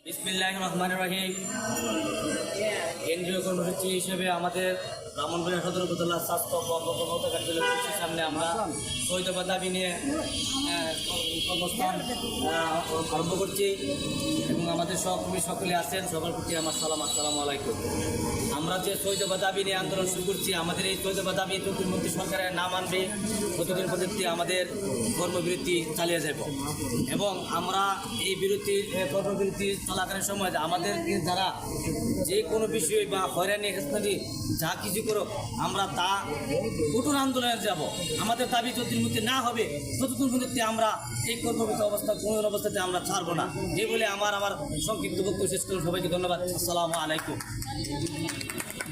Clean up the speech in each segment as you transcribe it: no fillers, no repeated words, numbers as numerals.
বিসমিল্লাহির রহমানির রহিম। কেন্দ্রীয় কর্মসূচি হিসেবে আমাদের ব্রাহ্মণবাড়িয়া সদর উপজেলা স্বাস্থ্য কর্মকর্তা কার্যালয় অফিসের সামনে আমরা শহীদাবাদ দাবি নিয়ে কর্মস্থান আরম্ভ করছি এবং আমাদের সহকর্মী সকলে আছেন, সবার প্রতি আমার সালাম, আসসালামু আলাইকুম। আমরা যে শহীদাবাদ দাবি নিয়ে আন্দোলন শুরু করছি, আমাদের এই শহীদাবাদ দাবি যতদিন সরকারের না মানবে ততদিন পর্যন্ত আমাদের কর্মবিরতি চালিয়ে যাব এবং আমরা এই কর্মবিরতি চলাকালীন সময় আমাদের যারা যে কোনো বিষয় বা হয়রানি হেস্তানি যা কিছু করো আমরা তা কঠোর আন্দোলনে যাব। আমাদের দাবি যতদিন মধ্যে না হবে ততদিন পর্যন্ত আমরা এই কর্মবিরতি অবস্থা কোনো অবস্থাতে আমরা ছাড়বো না। এই বলে আমার সংক্ষিপ্ত বক্তব্য শেষ করুন। সবাইকে ধন্যবাদ। আসসালামু আলাইকুম।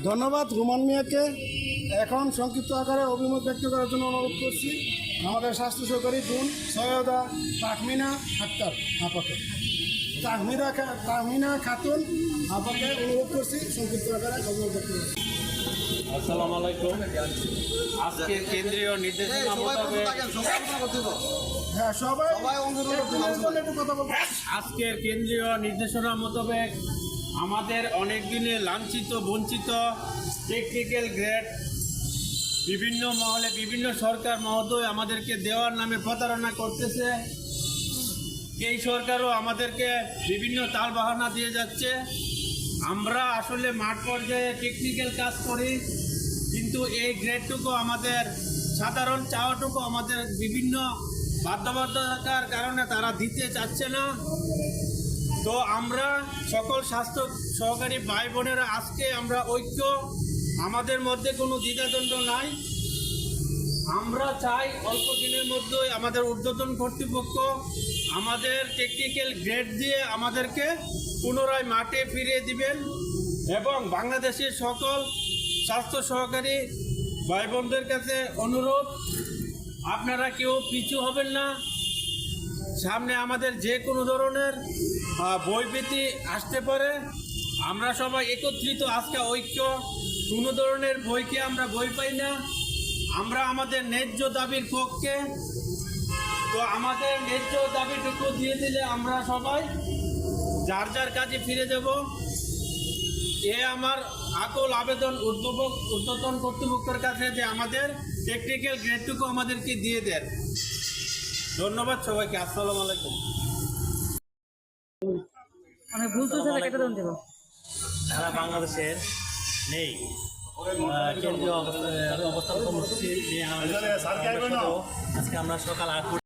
ধন্যবাদ রুমান মিয়াকে। এখন সংক্ষিপ্ত আকারে অভিমত ব্যক্ত করার জন্য অনুরোধ করছি আমাদের স্বাস্থ্য সহকারী বোন সৈয়দা তাহমিনা আক্তার আপাকে, তাহমিনা খাতুন আপাকে অনুরোধ করছি সংক্ষিপ্ত আকারে অভিমত ব্যক্ত করছি। আসসালামু আলাইকুম। আজকের কেন্দ্রীয় নির্দেশনা মোতাবেক আজকের কেন্দ্রীয় নির্দেশনা মোতাবেক আমাদের অনেক দিনে লাঞ্ছিত বঞ্চিত টেকনিক্যাল গ্রেড বিভিন্ন মহলে বিভিন্ন সরকার মহোদয় আমাদেরকে দেওয়ার নামে প্রতারণা করতেছে। এই সরকারও আমাদেরকে বিভিন্ন তালবাহানা দিয়ে যাচ্ছে। আমরা আসলে মাঠ পর্যায়ে টেকনিক্যাল কাজ করি, কিন্তু এই গ্রেডটুকু আমাদের সাধারণ চাওয়াটুকু আমাদের বিভিন্ন বাধ্যবাধকতার কারণে তারা দিতে চাচ্ছে না। তো আমরা সকল স্বাস্থ্য সহকারী ভাই বোনেরা আজকে আমরা ঐক্য, আমাদের মধ্যে কোনো দ্বিধাদ্বন্দ্ব নাই। আমরা চাই অল্প দিনের মধ্যেই আমাদের ঊর্ধ্বতন কর্তৃপক্ষ আমাদের টেকনিক্যাল গ্রেড দিয়ে আমাদেরকে পুনরায় মাঠে ফিরিয়ে দিবেন এবং বাংলাদেশের সকল স্বাস্থ্য সহকারী ভাই বোনদের কাছে অনুরোধ, আপনারা কেউ পিছু হবেন না। সামনে আমাদের যে কোনো ধরনের বৈভীতি আসতে পারে, আমরা সবাই একত্রিত আজকে ঐক্য, কোনো ধরনের বইকে আমরা বই পাই না। আমরা আমাদের ন্যায্য দাবির পক্ষে। তো আমাদের ন্যায্য দাবিটুকু দিয়ে দিলে আমরা সবাই যার যার কাজে ফিরে যাব। এ আমার আকুল আবেদন ঊর্ধ্বতন কর্তৃপক্ষের কাছে যে আমাদের টেকনিক্যাল গ্রেডটুকু আমাদেরকে দিয়ে দেন। ধন্যবাদ সবাইকে। আসসালামু আলাইকুম। সারা বাংলাদেশের নেই কেন্দ্রীয় অবস্থান কর্মসূচি নিয়ে আজকে আমরা সকাল 8